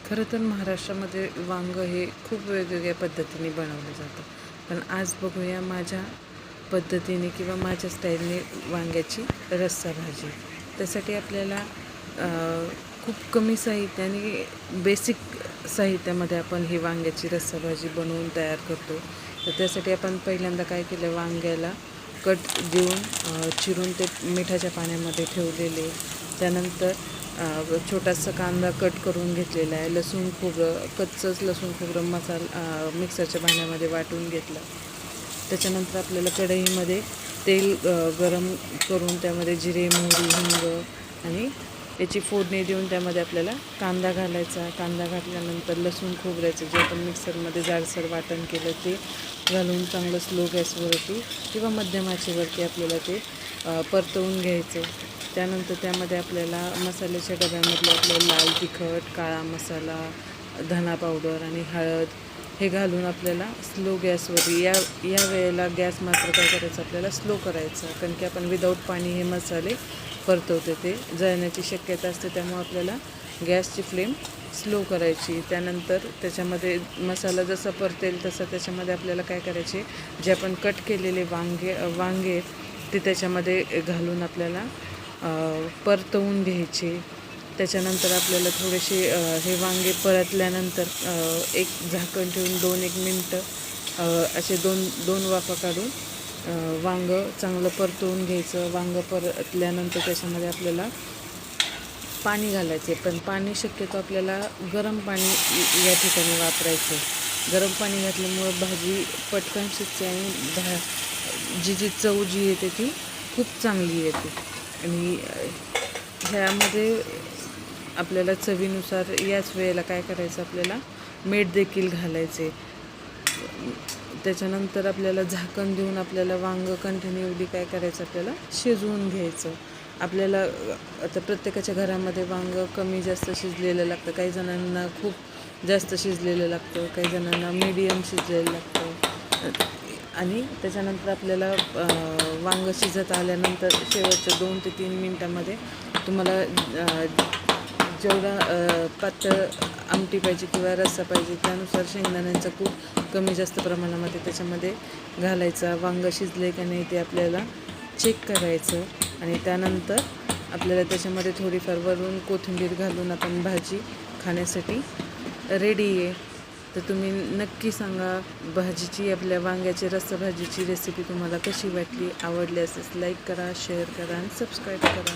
खरं तर महाराष्ट्रामध्ये वांगं हे खूप वेगवेगळ्या पद्धतीने बनवलं जातं. पण आज बघूया माझ्या पद्धतीने किंवा माझ्या स्टाईलने वांग्याची रस्सा भाजी. त्यासाठी आपल्याला खूप कमी साहित्याने बेसिक साहित्यामध्ये आपण ही वांग्याची रस्सा भाजी बनवून तयार करतो. तर त्यासाठी आपण पहिल्यांदा काय केलं, वांग्याला कट देऊन चिरून ते मिठाच्या पाण्यामध्ये ठेवलेले. त्यानंतर छोटासा कांदा कट करून घेतलेला आहे. लसूण खोबरं, कच्चंच लसूण खोबरं मिक्सरच्या भांड्यामध्ये वाटून घेतलं. त्याच्यानंतर आपल्याला कढईमध्ये तेल गरम करून त्यामध्ये जिरे, मोहरी, हिंग आणि याची फोडणी देऊन त्यामध्ये आपल्याला कांदा घालायचा. कांदा घातल्यानंतर लसूण खोबऱ्याचं जे आपण मिक्सरमध्ये जाडसर वाटण केलं ते घालून चांगलं स्लो गॅसवरती किंवा मध्यम आचेवरती आपल्याला ते परतवून घ्यायचं. त्यानंतर त्यामध्ये आपल्याला मसाल्याच्या डब्यामधलं आपलं लाल तिखट, काळा मसाला, धना पावडर आणि हळद हे घालून आपल्याला स्लो गॅसवर या वेळेला गॅस मात्र काय करायचं, आपल्याला स्लो करायचं. कारण की आपण विदाऊट पाणी हे मसाले परतवते, ते जळण्याची शक्यता असते. त्यामुळे आपल्याला गॅसची फ्लेम स्लो करायची. त्यानंतर त्याच्यामध्ये मसाला जसा परतेल तसं त्याच्यामध्ये आपल्याला काय करायचे, जे आपण कट केलेले वांगे ते त्याच्यामध्ये घालून आपल्याला परतवून घ्यायचे. त्याच्यानंतर आपल्याला थोडेसे हे वांगे परतल्यानंतर एक झाकण ठेवून 2-1 मिनटं असे दोन वाफा काढून वांगं चांगलं परतवून घ्यायचं. वांगं परतल्यानंतर त्याच्यामध्ये आपल्याला पाणी घालायचे. पण पाणी शक्यतो आपल्याला गरम पाणी या ठिकाणी वापरायचं. गरम पाणी घातल्यामुळं भाजी पटकन शिजते आणि जी चव जी येते ती खूप चांगली येते. आणि ह्यामध्ये आपल्याला चवीनुसार याच वेळेला काय करायचं, आपल्याला मीठ देखील घालायचे. त्याच्यानंतर आपल्याला झाकण देऊन आपल्याला वांगं कंटिन्यूली काय करायचं, आपल्याला शिजवून घ्यायचं. आपल्याला आता प्रत्येकाच्या घरामध्ये वांगं कमी जास्त शिजलेलं लागतं. काही जणांना खूप जास्त शिजलेलं लागतं, काही जणांना मीडियम शिजलेलं लागतं. आणि त्याच्यानंतर आपल्याला वांगं शिजत आल्यानंतर शेवटच्या 2 ते 3 मिनटामध्ये तुम्हाला जेवढा पातळ आमटी पाहिजे किंवा रस्सा पाहिजे त्यानुसार शेंगदाण्यांचा कूट कमी जास्त प्रमाणामध्ये त्याच्यामध्ये घालायचा. वांगं शिजले का नाही ते आपल्याला चेक करायचं. आणि त्यानंतर आपल्याला त्याच्यामध्ये थोडीफार वरून कोथिंबीर घालून आपण भाजी खाण्यासाठी रेडी आहे. तर तुम्ही नक्की सांगा, आपल्या वांग्याची रस्सा भाजीची रेसिपी तुम्हाला कशी वाटली. आवडली असेल लाईक करा, शेअर करा आणि सबस्क्राईब करा.